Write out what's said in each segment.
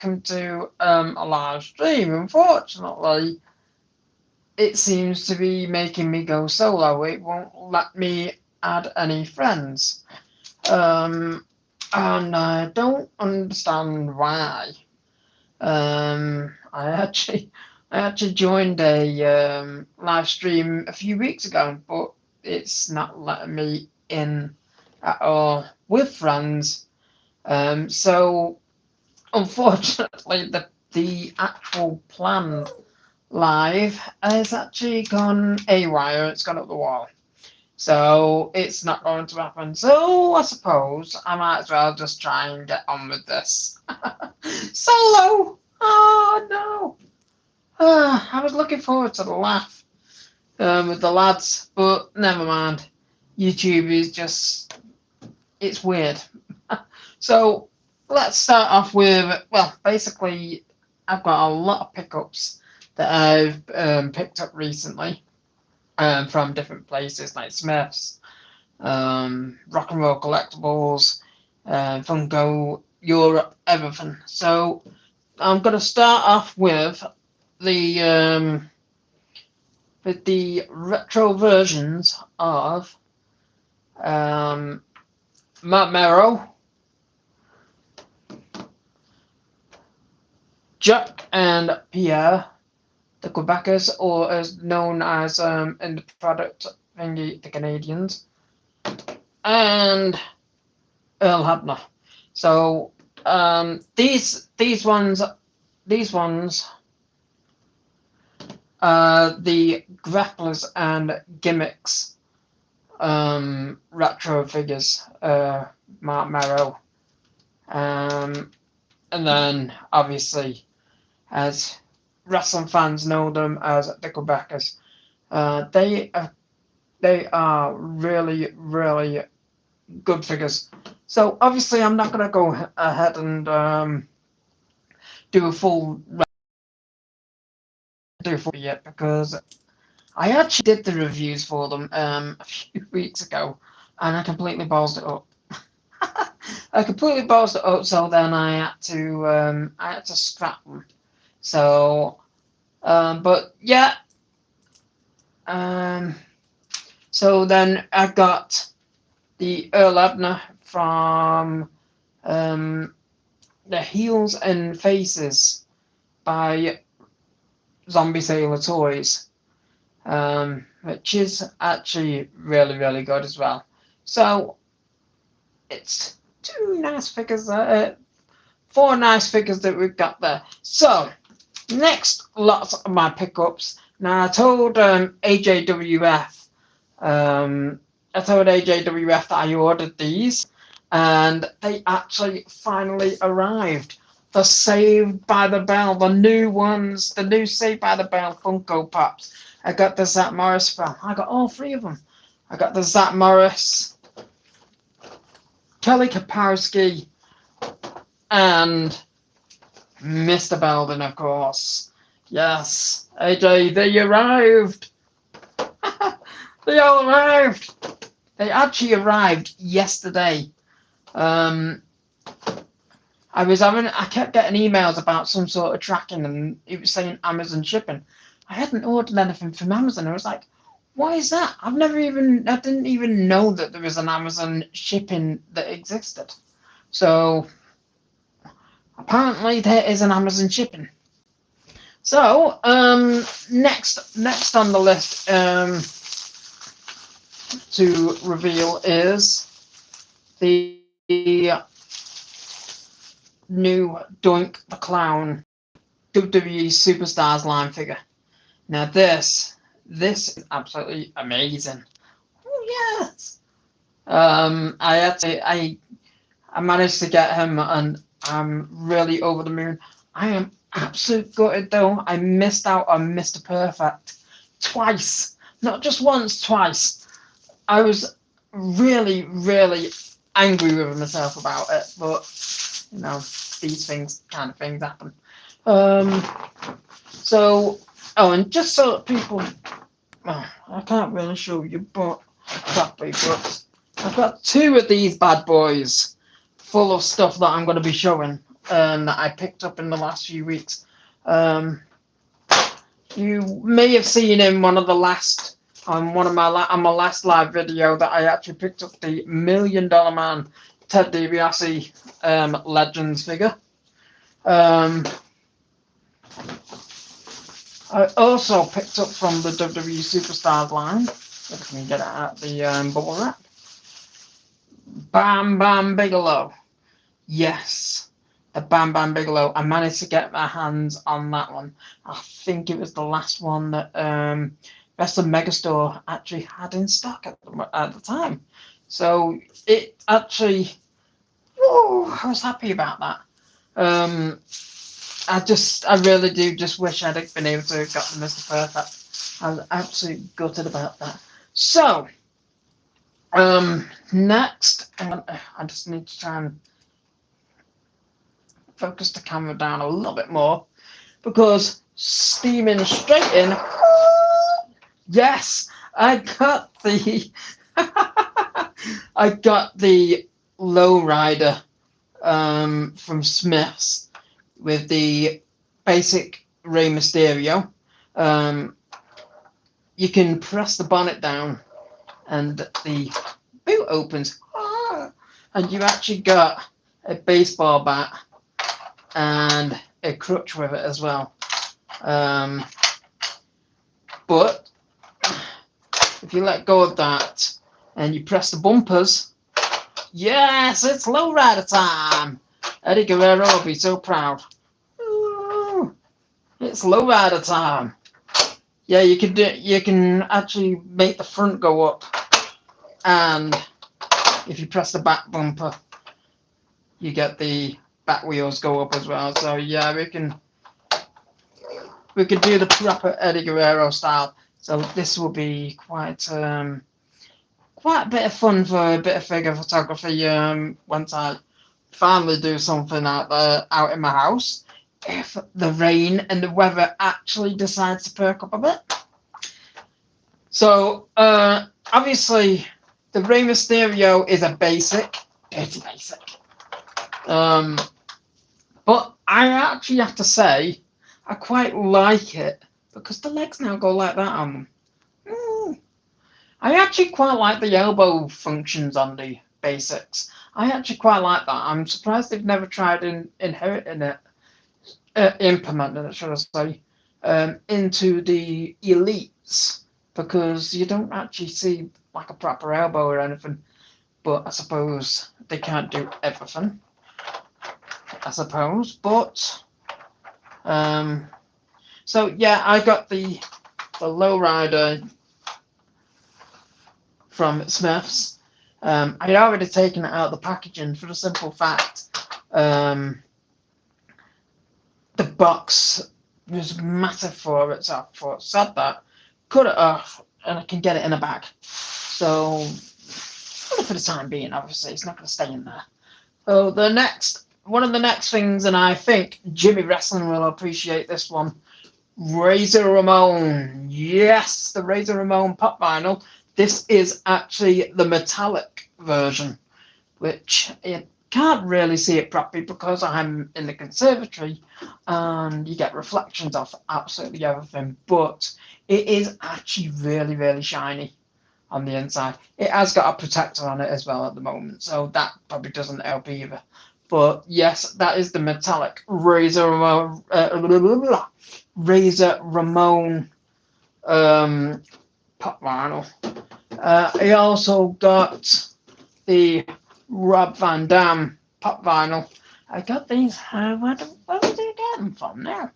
come to a live stream. Unfortunately, it seems to be making me go solo. It won't let me add any friends. And I don't understand why. I actually joined a live stream a few weeks ago, but it's not letting me in at all with friends. So unfortunately, the actual planned live has actually gone AWire. It's gone up the wall. So it's not going to happen. So I suppose I might as well just try and get on with this. Solo! Oh no! I was looking forward to the laugh with the lads, but never mind. YouTube is just, it's weird. So let's start off with, well, basically, I've got a lot of pickups that I've picked up recently from different places like Smith's, Rock and Roll Collectibles, Funko, Europe, everything. So I'm going to start off with the retro versions of Matt Merrow, Jack and Pierre, the Quebecers, or as known as in the product thingy, the Canadians, and Earl Hebner. So these ones are the grapplers and gimmicks retro figures, Mark Merrow, and then obviously, as wrestling fans know them as the Quebecers, they are really, really good figures. So obviously I'm not going to go ahead and do a full yet, because I actually did the reviews for them a few weeks ago, and I completely ballsed it up. So then I had to scrap them. So, but yeah. So then I got the Earl Hebner from the Heels and Faces by Zombie Sailor Toys, which is actually really, really good as well. So it's two nice figures, four nice figures that we've got there. So next, lots of my pickups. Now I told AJWF, that I ordered these, and they actually finally arrived. The Saved by the Bell, the new ones, the new Saved by the Bell Funko Pops. I got the Zach Morris from. I got all three of them. I got the Zach Morris, Kelly Kapowski, and Mr. Belden, of course. Yes, AJ, they arrived. They all arrived. They actually arrived yesterday. I kept getting emails about some sort of tracking, and it was saying Amazon shipping. I hadn't ordered anything from Amazon. I was like, why is that? I didn't even know that there was an Amazon shipping that existed. So apparently there is an Amazon shipping. So next on the list to reveal is the new Doink the Clown WWE Superstars line figure. Now this is absolutely amazing. Oh yes. I managed to get him, and I'm really over the moon. I am absolute gutted though. I missed out on Mr. Perfect twice, not just once, twice. I was really, really angry with myself about it, but you know, these kind of things happen. So, and just so that people, I can't really show you, but properly, but I've got two of these bad boys full of stuff that I'm going to be showing that I picked up in the last few weeks. You may have seen in one of the last on one of my on my last live video that I actually picked up the $1 Million Man Ted DiBiase Legends figure. I also picked up from the WWE Superstars line, if I can get it out the bubble wrap, Bam Bam Bigelow. Yes, the Bam Bam Bigelow. I managed to get my hands on that one. I think it was the last one that Wrestling Megastore actually had in stock at the time. So it actually, I was happy about that. I really do just wish I'd been able to have got the Mr. Perfect. I was absolutely gutted about that. So, next, I just need to try and focus the camera down a little bit more because steaming straight in. Yes, I got the I got the Lowrider from Smith's with the basic Rey Mysterio. You can press the bonnet down and the boot opens, and you actually got a baseball bat and a crutch with it as well. But if you let go of that and you press the bumpers, yes, it's Lowrider time. Eddie Guerrero will be so proud. Ooh, it's Lowrider time. Yeah, you can do. You can actually make the front go up, and if you press the back bumper, you get the back wheels go up as well. So yeah, we can do the proper Eddie Guerrero style. So this will be quite a bit of fun for a bit of figure photography once I finally do something out in my house, if the rain and the weather actually decides to perk up a bit. So obviously the Rey Mysterio is a basic, it's basic. But I actually have to say I quite like it because the legs now go like that on them. I actually quite like the elbow functions on the basics. I actually quite like that. I'm surprised they've never tried implementing it, should I say, into the elites, because you don't actually see like a proper elbow or anything. But I suppose they can't do everything. I suppose, but so yeah, I got the Lowrider from Smith's. I had already taken it out of the packaging for the simple fact the box was massive for it, so I thought, sad that, cut it off, and I can get it in a bag. So, for the time being, obviously, it's not going to stay in there. So one of the next things, and I think Jimmy Wrestling will appreciate this one, Razor Ramon. Yes, the Razor Ramon pop vinyl. This is actually the metallic version, which you can't really see it properly because I'm in the conservatory and you get reflections of absolutely everything, but it is actually really, really shiny on the inside. It has got a protector on it as well at the moment, so that probably doesn't help either. But yes, that is the metallic Razor Ramon pop vinyl. I also got the Rob Van Dam pop vinyl. I got these. Where did I get them from now?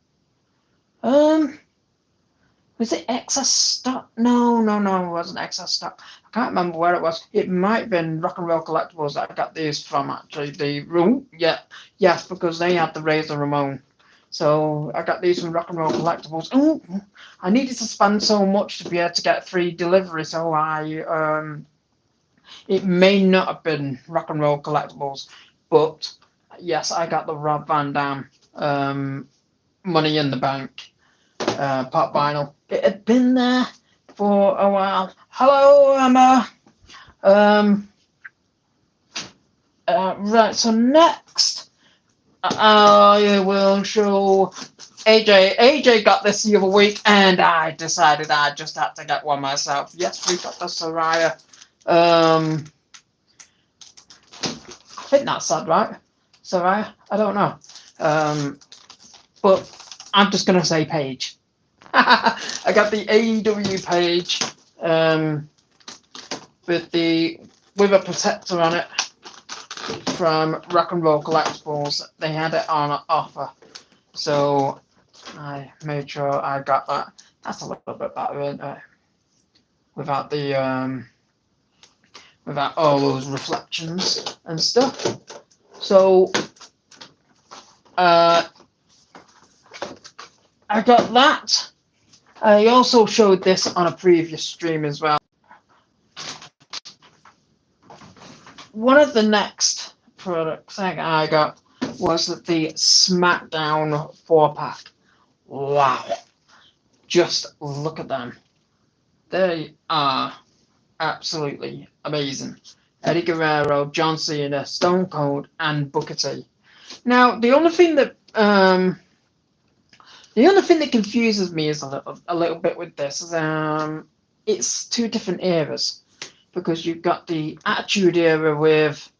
Was it excess stock? No, it wasn't excess stock. I can't remember where it was. It might have been Rock and Roll Collectibles that I got these from, actually. Yes, because they had the Razor Ramon. So I got these from Rock and Roll Collectibles. Ooh, I needed to spend so much to be able to get free delivery, so it may not have been Rock and Roll Collectibles, but yes, I got the Rob Van Dam Money in the Bank pop vinyl. It had been there for a while. Hello, Emma. Right, so next I will show AJ. AJ got this the other week, and I decided I just had to get one myself. Yes, we got the Soraya. I think that's sad, right? Soraya? I don't know. But I'm just gonna say page. I got the AEW page with a protector on it from Rock and Roll Collectibles. They had it on offer, so I made sure I got that. That's a little bit better, isn't it? Without the without all those reflections and stuff. So I got that. I also showed this on a previous stream as well. One of the next products I got was the SmackDown 4-pack. Wow. Just look at them. They are absolutely amazing. Eddie Guerrero, John Cena, Stone Cold, and Booker T. Now, the only thing that confuses me is a little bit with this is it's two different eras, because you've got the Attitude Era with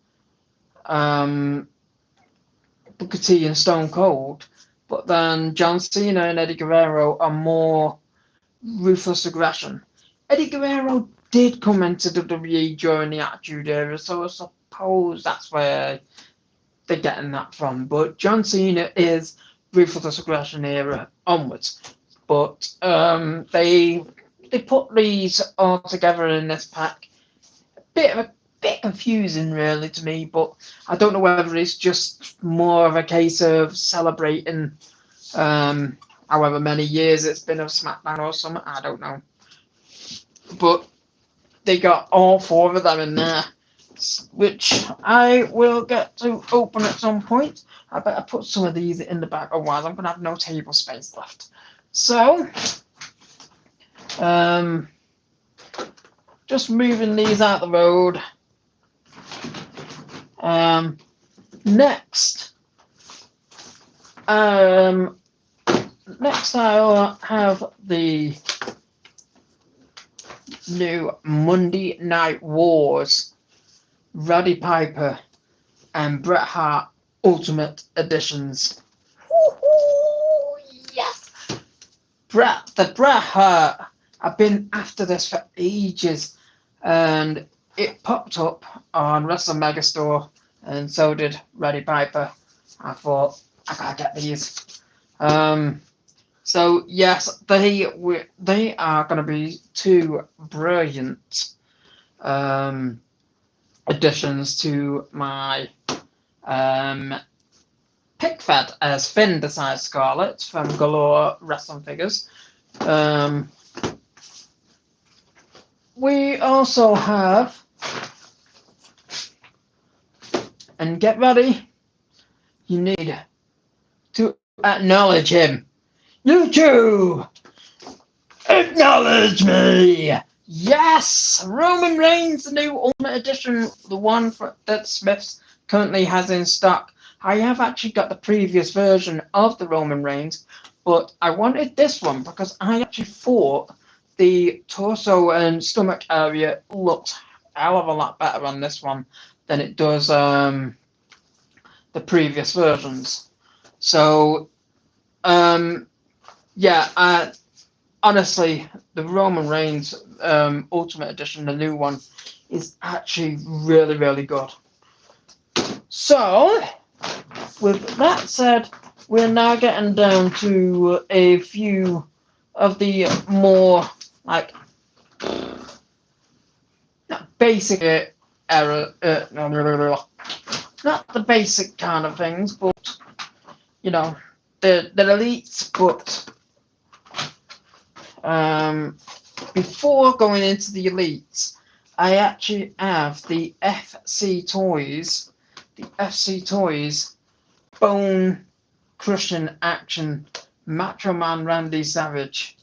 Booker T and Stone Cold, but then John Cena and Eddie Guerrero are more ruthless aggression. Eddie Guerrero did come into WWE during the Attitude Era, so I suppose that's where they're getting that from. But John Cena is ruthless aggression era onwards. But they put these all together in this pack. A bit confusing, really, to me. But I don't know whether it's just more of a case of celebrating however many years it's been of SmackDown or something. I don't know. But they got all four of them in there, which I will get to open at some point. I better put some of these in the bag, otherwise I'm going to have no table space left. So, just moving these out the road. Next I'll have the new Monday Night Wars Roddy Piper and Bret Hart Ultimate Editions. Woo-hoo, yes! The Bret Hart, I've been after this for ages, and it popped up on Wrestle Megastore, and so did Roddy Piper. I thought, I gotta get these. So yes, they are going to be two brilliant additions to my pick fed, as Finn decides Scarlet from Galore Wrestling Figures. We also have, and get ready, you need to acknowledge him. YouTube! Acknowledge me! Yes! Roman Reigns, the new Ultimate Edition, the one that Smiths currently has in stock. I have actually got the previous version of the Roman Reigns, but I wanted this one because I actually thought the torso and stomach area looks a hell of a lot better on this one than it does the previous versions. So, yeah, honestly, the Roman Reigns Ultimate Edition, the new one, is actually really, really good. So, with that said, we're now getting down to a few of the more, like, not basic not the basic kind of things, but, you know, the elites, but before going into the elites, I actually have the FC Toys Bone Crushing Action Macho Man Randy Savage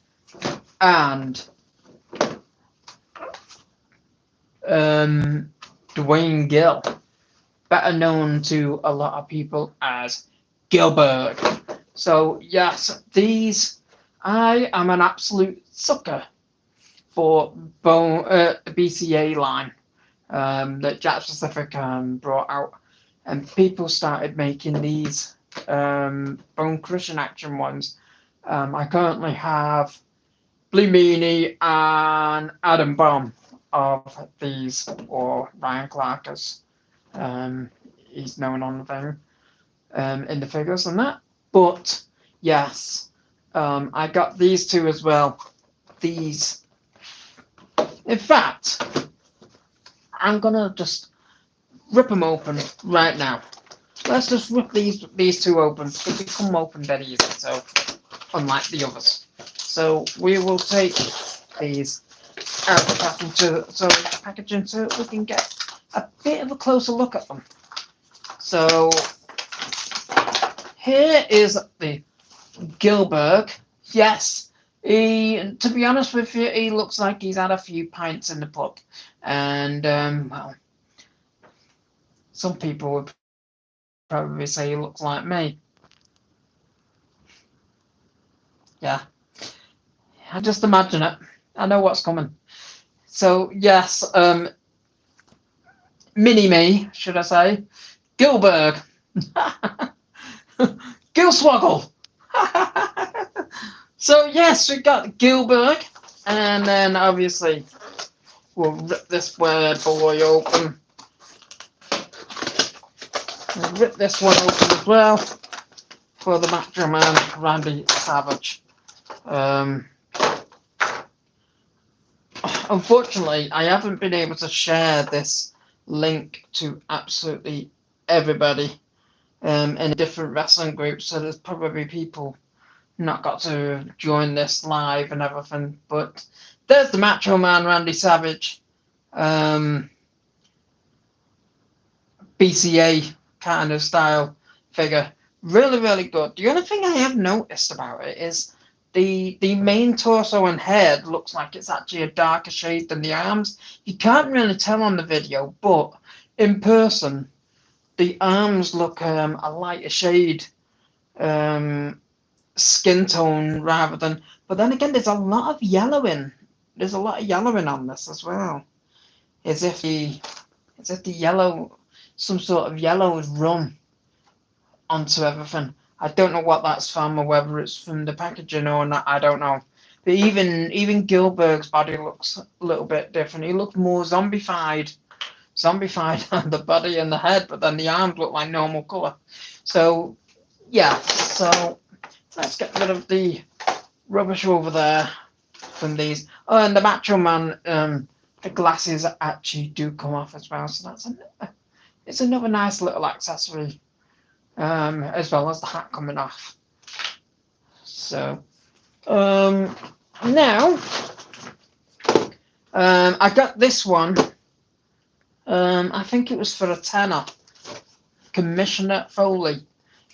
and Dwayne Gill, better known to a lot of people as Gilbert. So yes, I am an absolute sucker for the BCA line that Jack Pacific brought out, and people started making these bone crushing action ones. I currently have Blue Meanie and Adam Bomb of these, or Ryan Clark as he's known on the thing, in the figures and that. But yes, I got these two as well. These, in fact, I'm gonna just rip them open right now. Let's just rip these two open because they come open very easy. So, unlike the others, so we will take these out of the packaging so we can get a bit of a closer look at them. So here is the Gilbert. Yes, to be honest with you, he looks like he's had a few pints in the pub, and well, some people would probably say he looks like me. Yeah, I just imagine it. I know what's coming. So yes, mini me, should I say? Gilbert, Gilswoggle. So yes, we got Gilbert, and then obviously we'll rip this bad boy open. We'll rip this one open as well for the Macho Man Randy Savage. Unfortunately, I haven't been able to share this link to absolutely everybody in different wrestling groups, so there's probably people not got to join this live and everything. But there's the Macho Man Randy Savage BCA kind of style figure. Really, really good. The only thing I have noticed about it is the main torso and head looks like it's actually a darker shade than the arms. You can't really tell on the video, but in person, the arms look a lighter shade skin tone rather than. But then again, there's a lot of yellowing. There's a lot of yellowing on this as well, as if the yellow, some sort of yellow is run onto everything. I don't know what that's from, or whether it's from the packaging or not. I don't know. But even Gilbert's body looks a little bit different. He looks more zombified on the body and the head, but then the arms look like normal color. So yeah. So let's get rid of the rubbish over there from these. Oh, and the Macho Man, the glasses actually do come off as well. So it's another nice little accessory. As well as the hat coming off. So now I got this one. I think it was for a tenner. Commissioner Foley.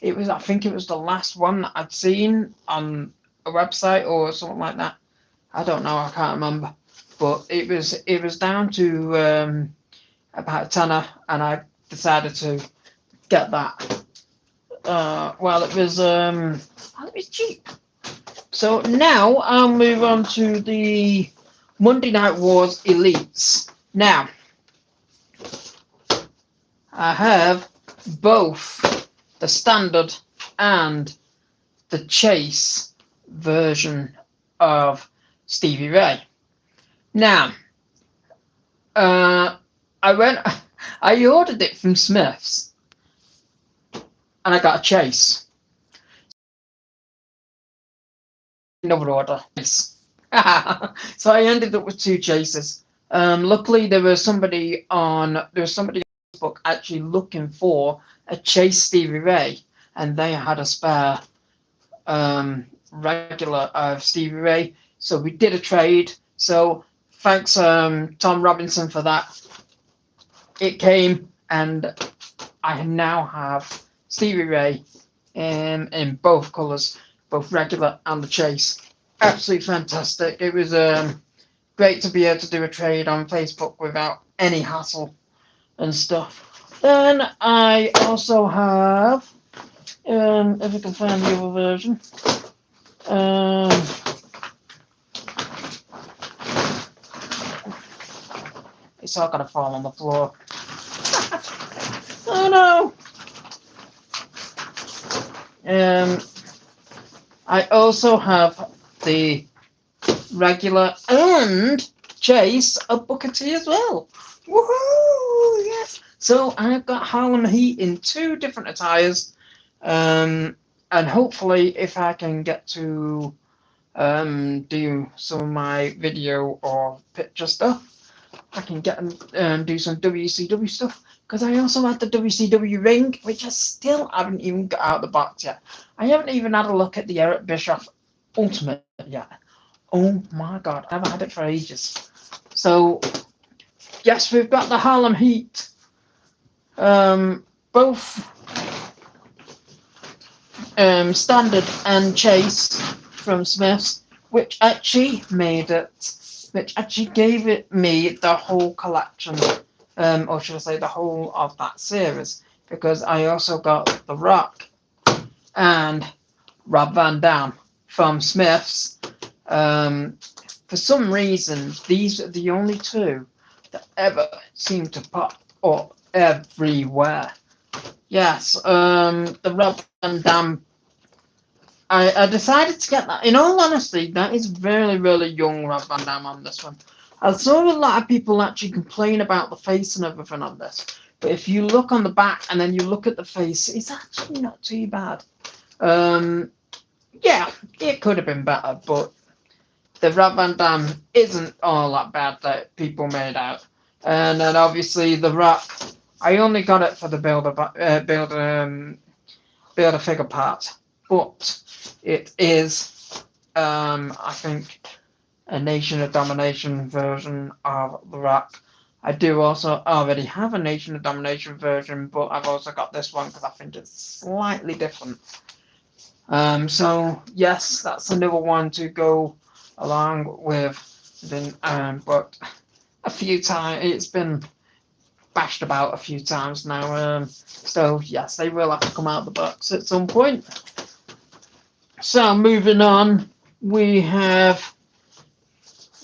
I think it was the last one that I'd seen on a website or something like that. I don't know. I can't remember. But it was down to about a tenner, and I decided to get that. Well, it was cheap. So now I'll move on to the Monday Night Wars Elites. Now, I have both the standard and the chase version of Stevie Ray. Now, I ordered it from Smith's. And I got a chase. Another order. So I ended up with two chases. Luckily, there was somebody on Facebook actually looking for a chase Stevie Ray, and they had a spare regular of Stevie Ray. So we did a trade. So thanks, Tom Robinson, for that. It came, and I now have Stevie Ray in both colours, both regular and the chase. Absolutely fantastic. It was great to be able to do a trade on Facebook without any hassle and stuff. Then I also have If we can find the other version. It's all gonna fall on the floor. Oh no! I also have the regular and Chase of Booker T as well. Woohoo! Yes! So I've got Harlem Heat in 2 different attires. And hopefully, if I can get to do some of my video or picture stuff, I can get and do some WCW stuff. Because I also had the WCW ring, which I still haven't even got out of the box yet. I haven't even had a look at the Eric Bischoff Ultimate yet. Oh my god, I haven't had it for ages. So, yes, we've got the Harlem Heat. Both Standard and Chase from Smith's, which actually gave me the whole collection, or should I say the whole of that series, because I also got The Rock and Rob Van Dam from Smith's. For some reason, these are the only 2 that ever seem to pop up everywhere. Yes, the Rob Van Dam. I decided to get that. In all honesty, that is really, really young Rob Van Dam on this one. I saw a lot of people actually complain about the face and everything on this. But if you look on the back and then you look at the face, it's actually not too bad. Yeah, it could have been better, but the Rob Van Dam isn't all that bad that people made out. And then obviously the Rock, I only got it for the build a figure part, but it is I think a Nation of Domination version of the Rock. I do also already have a Nation of Domination version, but I've also got this one because I think it's slightly different. So yes, that's another one to go along with. But a few times it's been bashed about a few times now. So yes, they will have to come out of the box at some point. So moving on, we have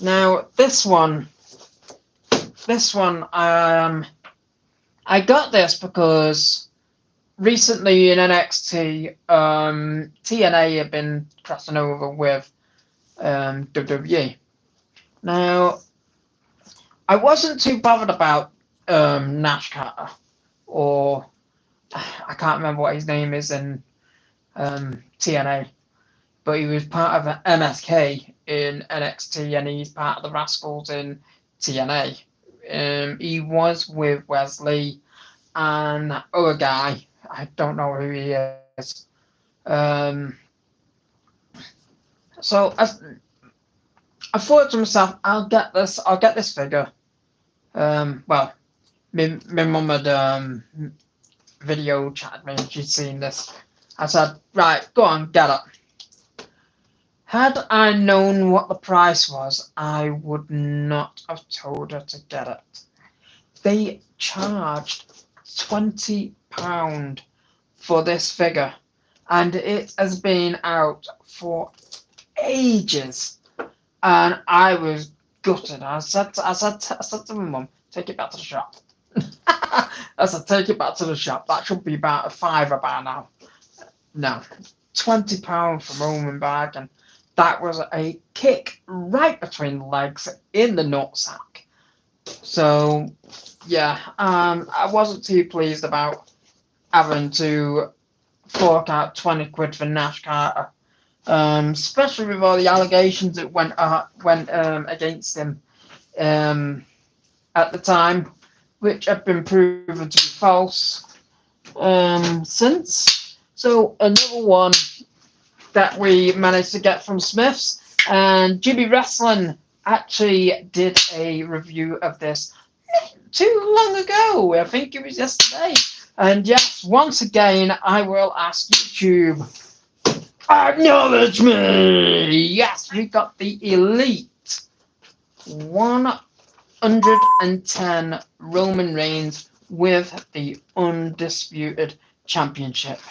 now this one. I got this because recently in NXT, TNA have been crossing over with WWE. Now, I wasn't too bothered about Nash Carter, or I can't remember what his name is in TNA, but he was part of MSK in NXT, and he's part of the Rascals in TNA. He was with Wesley and that other guy. I don't know who he is. So I thought to myself, I'll get this figure. Well, my mum had video chatted me and she'd seen this. I said, right, go on, get it. Had I known what the price was, I would not have told her to get it. They charged £20 for this figure, and it has been out for ages, and I was gutted. I said to my mum, take it back to the shop. I said, take it back to the shop. That should be about a £5 by now. No, £20 for Roman bag, and that was a kick right between the legs in the nutsack. So yeah, I wasn't too pleased about having to fork out 20 quid for Nash Carter, especially with all the allegations that went against him at the time, which have been proven to be false since. So another one that we managed to get from Smith's, and GB Wrestling actually did a review of this too long ago. I think it was yesterday. And yes, once again, I will ask YouTube, acknowledge me! Yes, we got the Elite 110 Roman Reigns with the Undisputed Championship.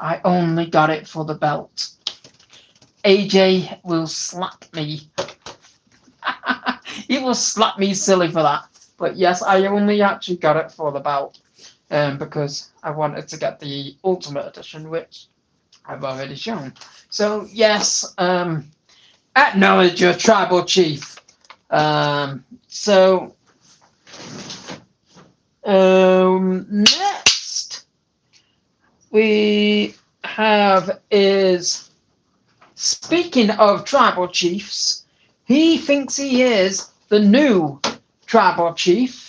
I only got it for the belt. AJ will slap me. He will slap me silly for that. But yes, I only actually got it for the belt. Because I wanted to get the Ultimate Edition, which I've already shown. So yes, acknowledge your tribal chief. Next we have is, speaking of tribal chiefs, he thinks he is the new tribal chief.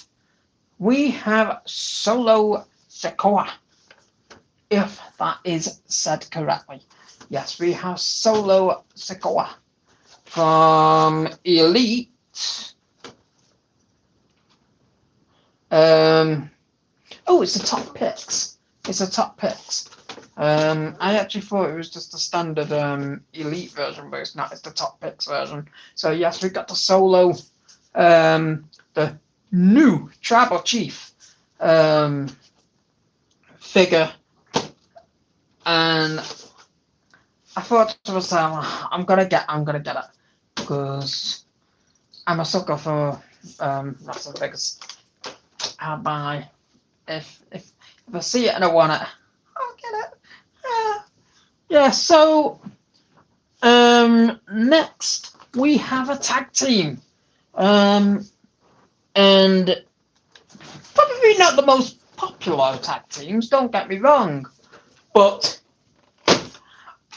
We have Solo Sikoa, if that is said correctly. Yes, we have Solo Sikoa from Elite. Oh, it's the top picks. It's the top picks. I actually thought it was just the standard Elite version, but it's not. It's the top picks version. So yes, we've got the Solo, the new tribal chief figure, and I thought to myself, I'm gonna get it because I'm a sucker for wrestling figures. I'll buy if I see it and I want it, I'll get it. Yeah. So next we have a tag team, and probably not the most popular tag teams. Don't get me wrong, but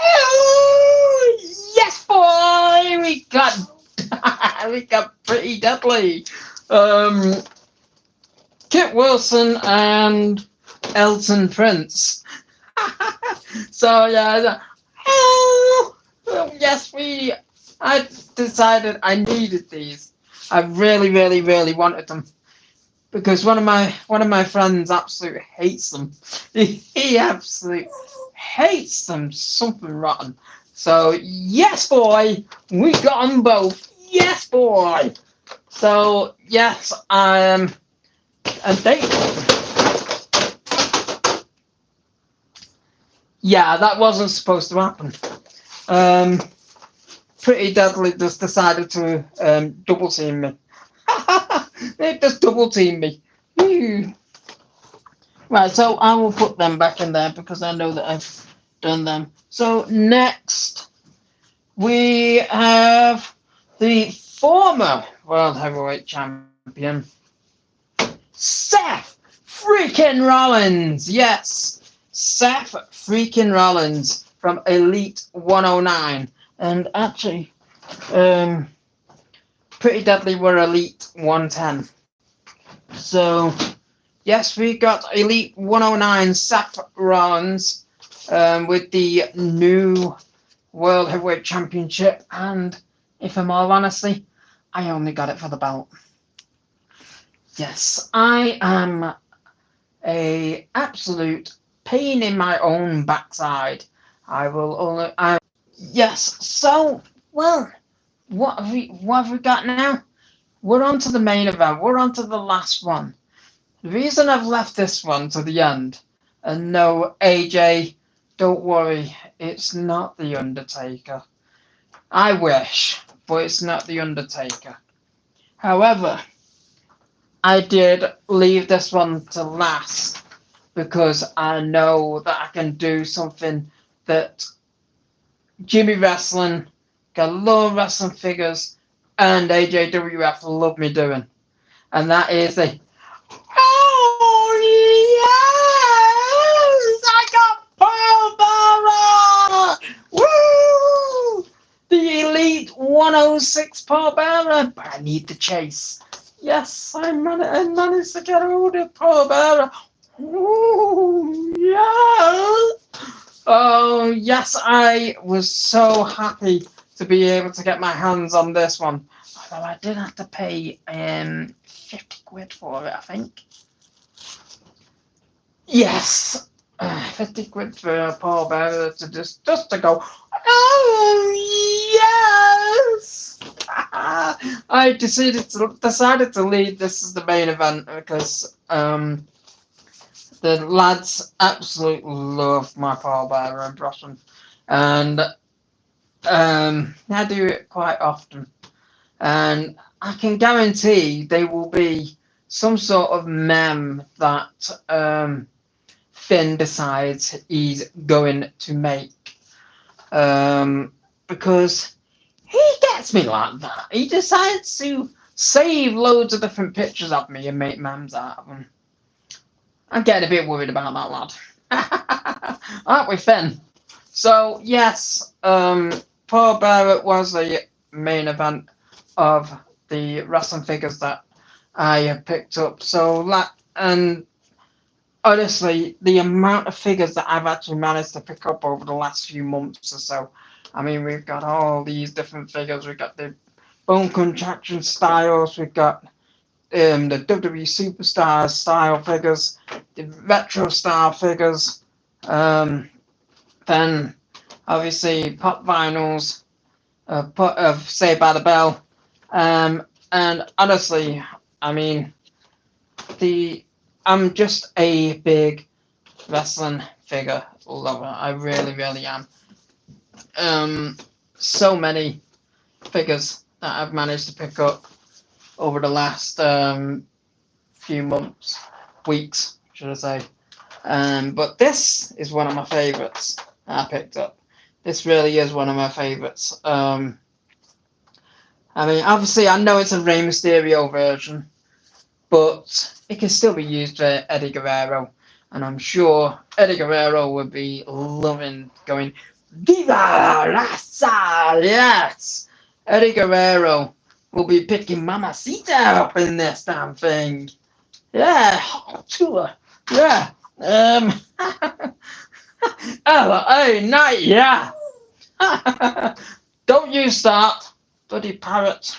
oh yes, boy, we got Pretty Deadly. Kit Wilson and Elton Prince. So yeah, yes, I decided I needed these. I really, really, really wanted them because one of my friends absolutely hates them. He absolutely hates them, something rotten. So yes, boy, we got them both. Yes, boy. So yes, and they. Yeah, that wasn't supposed to happen. Pretty Deadly just decided to double team me. They just double team me. Right, so I will put them back in there because I know that I've done them. So next we have the former World Heavyweight Champion, Seth freaking Rollins. Yes, Seth freaking Rollins from Elite 109. And actually, Pretty Deadly were Elite 110. So, yes, we got Elite 109 Seth Rollins with the new World Heavyweight Championship. And if I'm all honestly, I only got it for the belt. Yes, I am a absolute pain in my own backside. Yes, so, well, what have we got now? We're on to the main event. We're on to the last one. The reason I've left this one to the end, and no, AJ, don't worry, it's not The Undertaker. I wish, but it's not The Undertaker. However, I did leave this one to last because I know that I can do something that Jimmy Wrestling, Galore Wrestling Figures, and AJWF love me doing. And that is the oh yes! I got Paul Bearer! Woo! The Elite 106 Paul Bearer, but I need the chase. Yes, I managed to get hold of Paul Bearer. Ooh, yes! Oh, yes, I was so happy to be able to get my hands on this one. Although I did have to pay 50 quid for it, I think. Yes, 50 quid for Paul Bearer to just to go, oh, yes! I decided to leave this as the main event because the lads absolutely love my pallbearer impression, and I do it quite often. And I can guarantee there will be some sort of meme that Finn decides he's going to make. Because he gets me like that. He decides to save loads of different pictures of me and make memes out of them. I'm getting a bit worried about that lad. Aren't we, Finn? So, yes, Paul Barrett was the main event of the wrestling figures that I have picked up. So, and honestly, the amount of figures that I've actually managed to pick up over the last few months or so. I mean, we've got all these different figures. We've got the bone contraction styles. We've got the WWE Superstars style figures, the retro style figures. Then, obviously, pop vinyls of Saved by the Bell. And honestly, I mean, I'm just a big wrestling figure lover. I really, really am. So many figures that I've managed to pick up over the last few months, weeks, should I say. But this is one of my favourites that I picked up. This really is one of my favourites. I mean, obviously, I know it's a Rey Mysterio version, but it can still be used for Eddie Guerrero. And I'm sure Eddie Guerrero would be loving going, Viva Raza! Yes! Eddie Guerrero will be picking Mamacita up in this damn thing. Yeah, tour. Yeah. LA night, yeah. Don't you start, bloody parrot.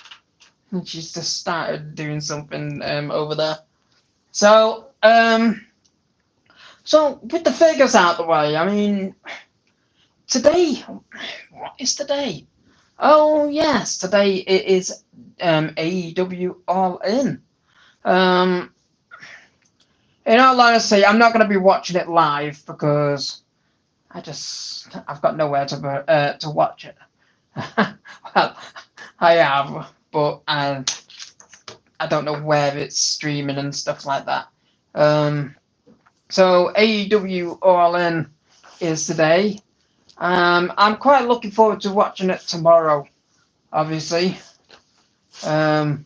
And she's just started doing something over there. So, so with the figures out the way, I mean, today, what is today? Oh yes, today it is AEW All In. In all honesty, I'm not going to be watching it live because I've got nowhere to watch it. Well, I have, but I don't know where it's streaming and stuff like that. So AEW All In is today. I'm quite looking forward to watching it tomorrow, obviously. I've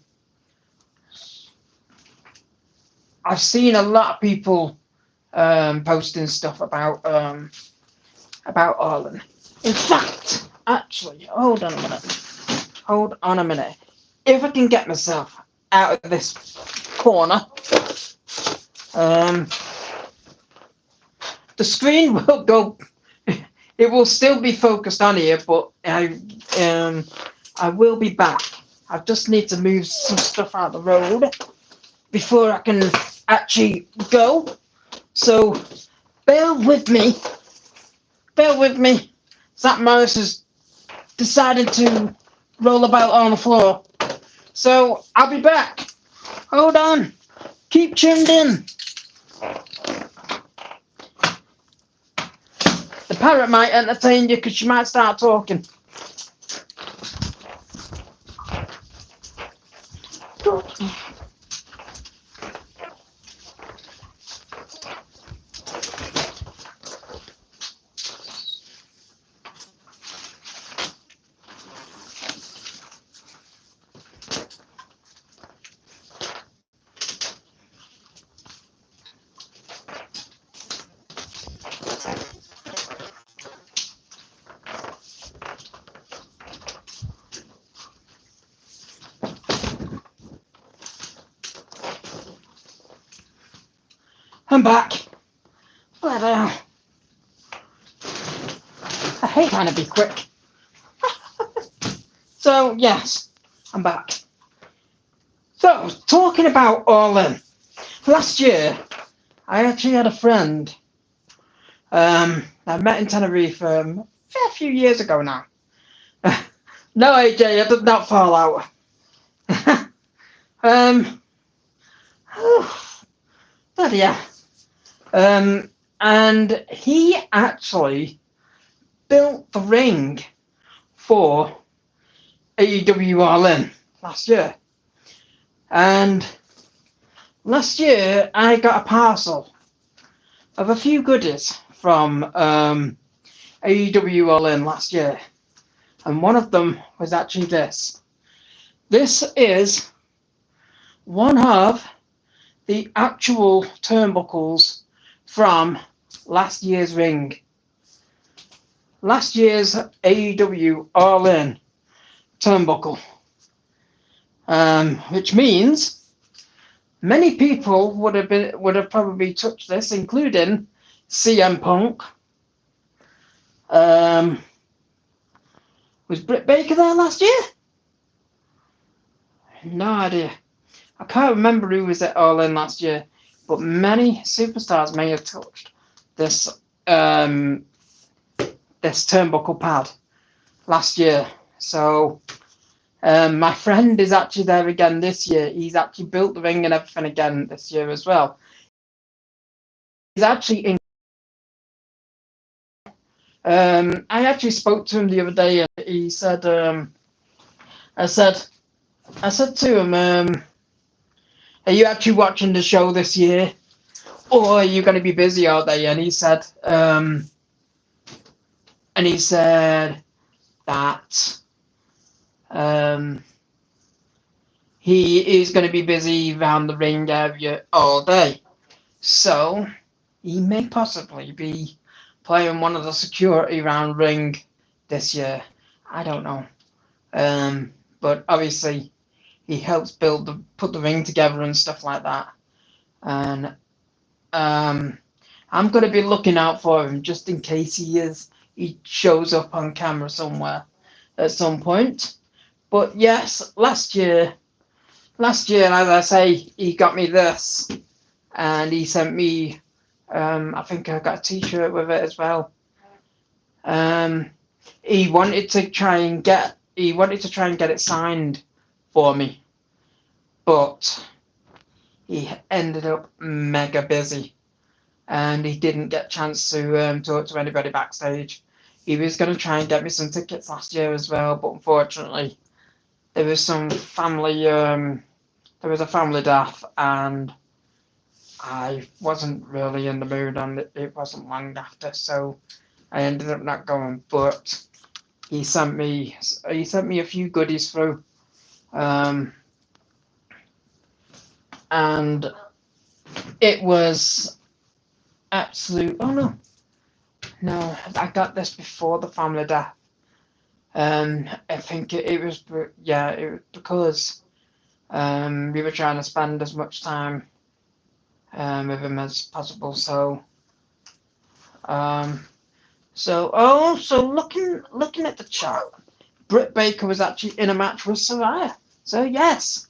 seen a lot of people posting stuff about All In. In fact, actually, hold on a minute. Hold on a minute. If I can get myself out of this corner, the screen will go. It will still be focused on here, but I will be back. I just need to move some stuff out of the road before I can actually go. So bear with me. Bear with me. Zach Morris has decided to roll about on the floor. So I'll be back. Hold on. Keep tuned in. The parrot might entertain you because she might start talking. I'm back. Bloody hell. I hate trying to be quick. So, yes, I'm back. So, talking about All In. Last year, I actually had a friend I met in Tenerife a fair few years ago now. No, AJ, I did not fall out. But yeah. And he actually built the ring for AEW All In last year. And last year I got a parcel of a few goodies from AEW All In last year. And one of them was actually this. This is one of the actual turnbuckles from last year's ring. Last year's AEW All In turnbuckle. Which means many people would have probably touched this, including CM Punk. Was Britt Baker there last year? No idea. I can't remember who was at All In last year, but many superstars may have touched this this turnbuckle pad last year. So my friend is actually there again this year. He's actually built the ring and everything again this year as well. He's actually in. I actually spoke to him the other day, and he said, I said to him, are you actually watching the show this year, or are you going to be busy all day? And he said that he is going to be busy around the ring area all day, so he may possibly be playing one of the security round ring this year. I don't know. But obviously he helps put the ring together and stuff like that. And I'm going to be looking out for him just in case he shows up on camera somewhere at some point. But yes, last year, as I say, he got me this, and he sent me. I think I got a T-shirt with it as well. He wanted to try and get it signed for me, but he ended up mega busy, and he didn't get a chance to talk to anybody backstage. He was going to try and get me some tickets last year as well, but unfortunately, there was some family. There was a family death, and I wasn't really in the mood, and it wasn't long after, so I ended up not going. But he sent me a few goodies through, and it was absolute. Oh no, I got this before the family death. I think it was because we were trying to spend as much time with him as possible. So looking at the chart, Britt Baker was actually in a match with Saraya. So yes,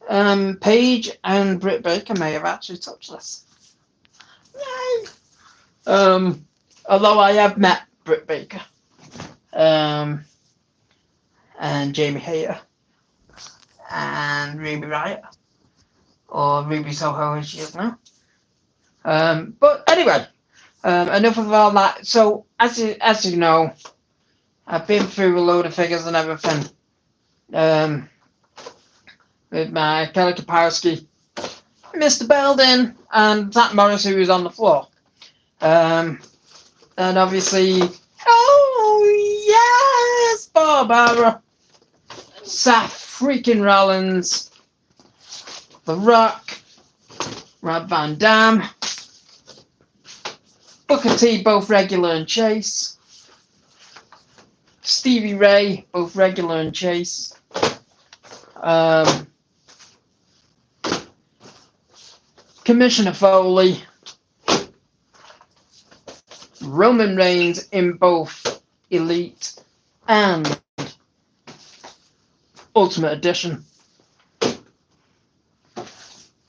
Paige and Britt Baker may have actually touched this. Yay! Although I have met Britt Baker, and Jamie Hayter, and Ruby Riott, or Ruby Soho as she is now. But anyway, enough of all that. So as you know, I've been through a load of figures and everything. With my Kelly Kapowski, Mr. Belden, and Zach Morris, who was on the floor. And obviously, oh yes, Barbara, Seth freaking Rollins, The Rock, Rob Van Dam, Booker T, both regular and Chase, Stevie Ray, both regular and Chase, Commissioner Foley, Roman Reigns in both Elite and Ultimate Edition.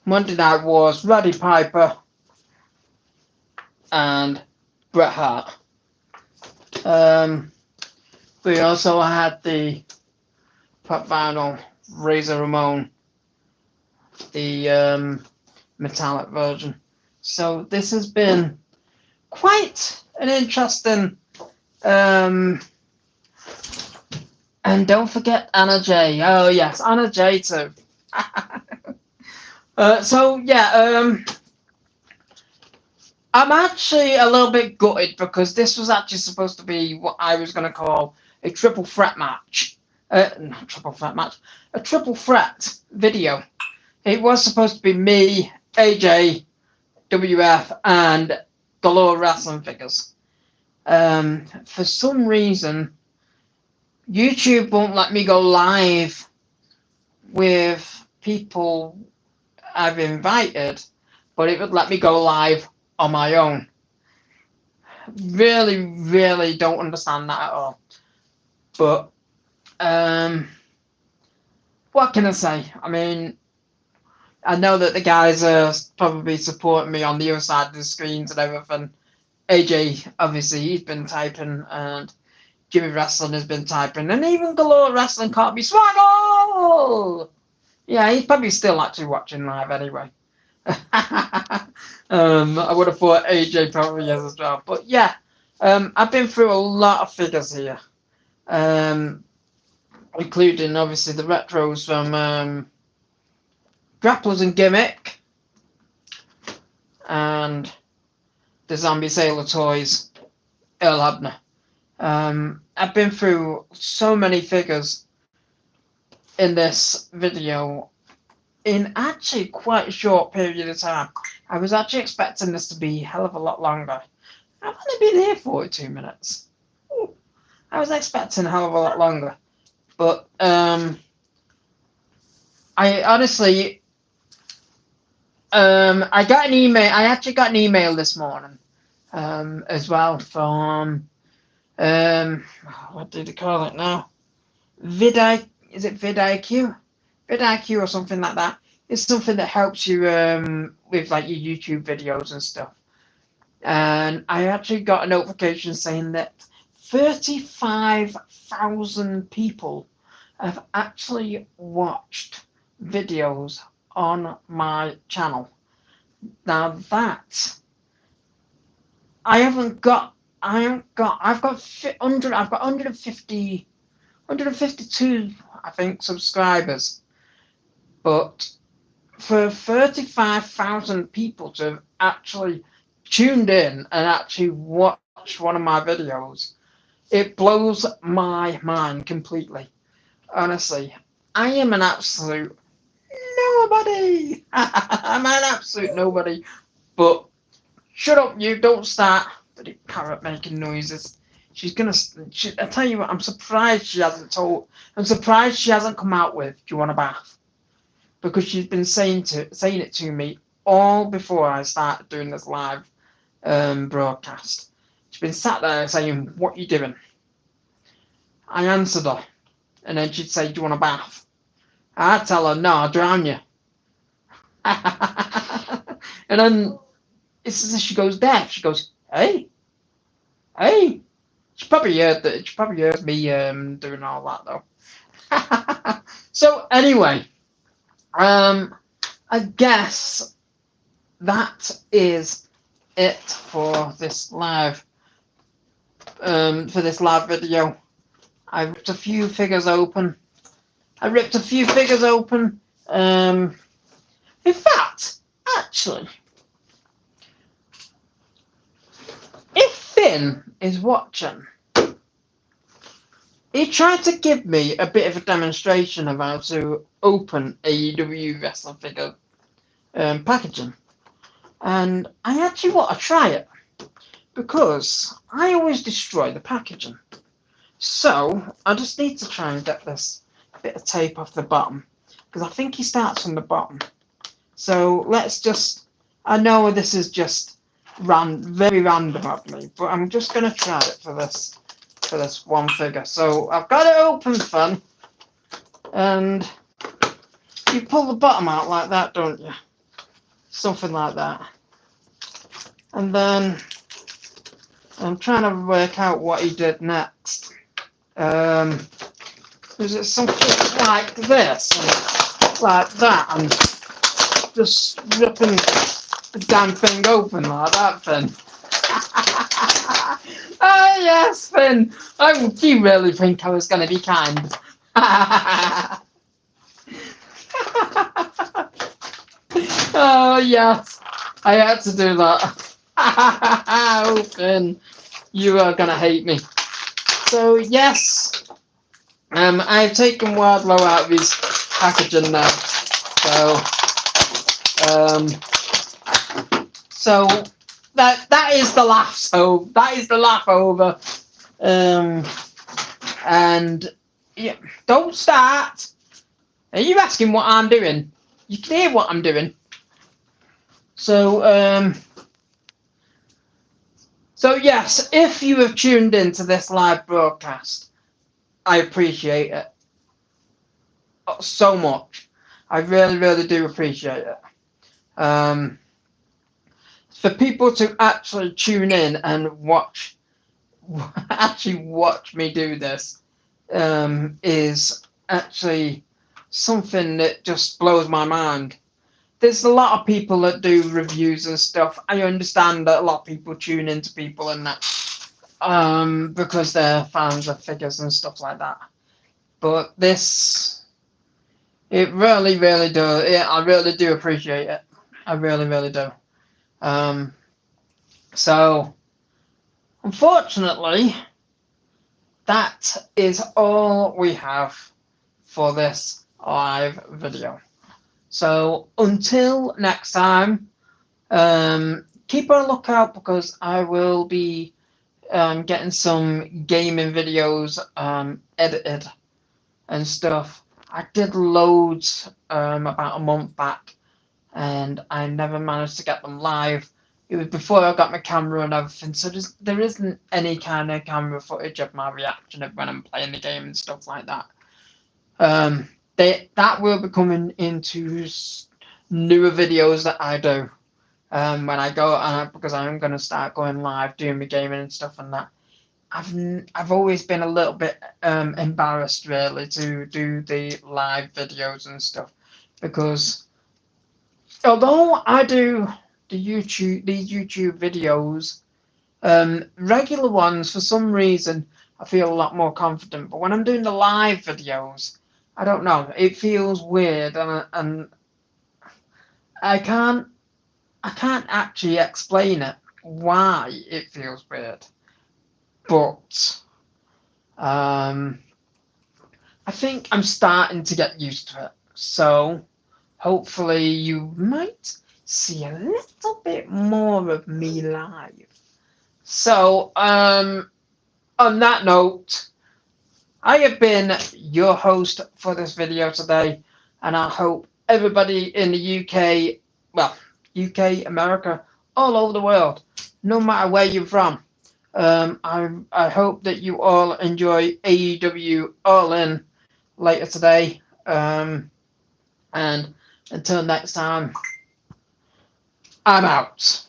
Monday Night Wars, Roddy Piper and Bret Hart. We also had the Pop Vinyl Razor Ramon, the metallic version. So this has been quite an interesting. And don't forget Anna J. Oh yes, Anna J too. So yeah, I'm actually a little bit gutted because this was actually supposed to be what I was going to call a triple threat match. Not triple threat match, a triple threat video. It was supposed to be me, AJ, WF, and Galore Wrestling Figures. For some reason, YouTube won't let me go live with people I've invited, but it would let me go live on my own. Really don't understand that at all. But what can I say? I mean, I know that the guys are probably supporting me on the other side of the screens and everything. AJ, obviously, he's been typing, and Jimmy Wrestling has been typing, and even Galore Wrestling can't be swaggle. Yeah, he's probably still actually watching live anyway. I would have thought AJ probably is as well. But yeah, I've been through a lot of figures here, including obviously the retros from Grapplers and Gimmick and the Zombie Sailor Toys, Earl Hebner. I've been through so many figures in this video in actually quite a short period of time. I was actually expecting this to be a hell of a lot longer. I've only been here 42 minutes. Ooh, I was expecting a hell of a lot longer. But I honestly, I got an email. I actually got an email this morning as well from, what do they call it now? Is it vidIQ? vidIQ or something like that. It's something that helps you with like your YouTube videos and stuff. And I actually got a notification saying that 35,000 people have actually watched videos on my channel. Now that I've got 152, I think, subscribers. But for 35,000 people to have actually tuned in and actually watched one of my videos, it blows my mind completely. Honestly, I am an absolute nobody. I'm an absolute nobody. But shut up, you, don't start. Bloody parrot making noises. She's gonna. I tell you what, I'm surprised she hasn't come out with, "Do you want a bath?" Because she's been saying it to me all before I started doing this live broadcast. She's been sat there saying, "What you doing?" I answered her, and then she'd say, "Do you want a bath?" I'd tell her, "No, I'll drown you." And then it's as if she goes deaf. She goes, "Hey, hey." She probably heard that. She probably heard me doing all that though. So anyway, I guess that is it for this live video. I ripped a few figures open. In fact, actually, if Finn is watching, he tried to give me a bit of a demonstration of how to open AEW wrestling figure packaging, and I actually want to try it because I always destroy the packaging. So I just need to try and get this bit of tape off the bottom because I think he starts from the bottom. So let's just. I know this is just very random of me, but I'm just going to try it for this one figure. So I've got it open, Fun, and you pull the bottom out like that, don't you? Something like that. And then I'm trying to work out what he did next. Is it something like this, and like that, and just ripping damn thing open like that, Finn. Oh, yes, Finn. Oh, do you really think I was going to be kind? Oh, yes. I had to do that. Oh, Finn. You are going to hate me. So, yes. I've taken Wardlow out of his packaging now. So that is the laugh. So that is the laugh over. And yeah, don't start. Are you asking what I'm doing? You can hear what I'm doing. So so yes, if you have tuned into this live broadcast, I appreciate it so much. I really, really do appreciate it. For people to actually tune in and watch me do this is actually something that just blows my mind. There's a lot of people that do reviews and stuff. I understand that a lot of people tune into people and that because they're fans of figures and stuff like that. But this, it really, really does. I really do appreciate it. I really, really do. So, unfortunately, that is all we have for this live video. So until next time, keep a lookout because I will be getting some gaming videos edited and stuff. I did loads about a month back and I never managed to get them live. It was before I got my camera and everything, so there isn't any kind of camera footage of my reaction of when I'm playing the game and stuff like that. That will be coming into newer videos that I do when I go because I'm going to start going live doing my gaming and stuff and that. I've always been a little bit embarrassed really to do the live videos and stuff because although I do these YouTube videos, regular ones for some reason I feel a lot more confident. But when I'm doing the live videos, I don't know. It feels weird, and I can't actually explain it why it feels weird. But I think I'm starting to get used to it. So hopefully you might see a little bit more of me live. So on that note, I have been your host for this video today, and I hope everybody in the UK, well, UK, America, all over the world, no matter where you're from, I hope that you all enjoy AEW All In later today. And until next time, I'm out.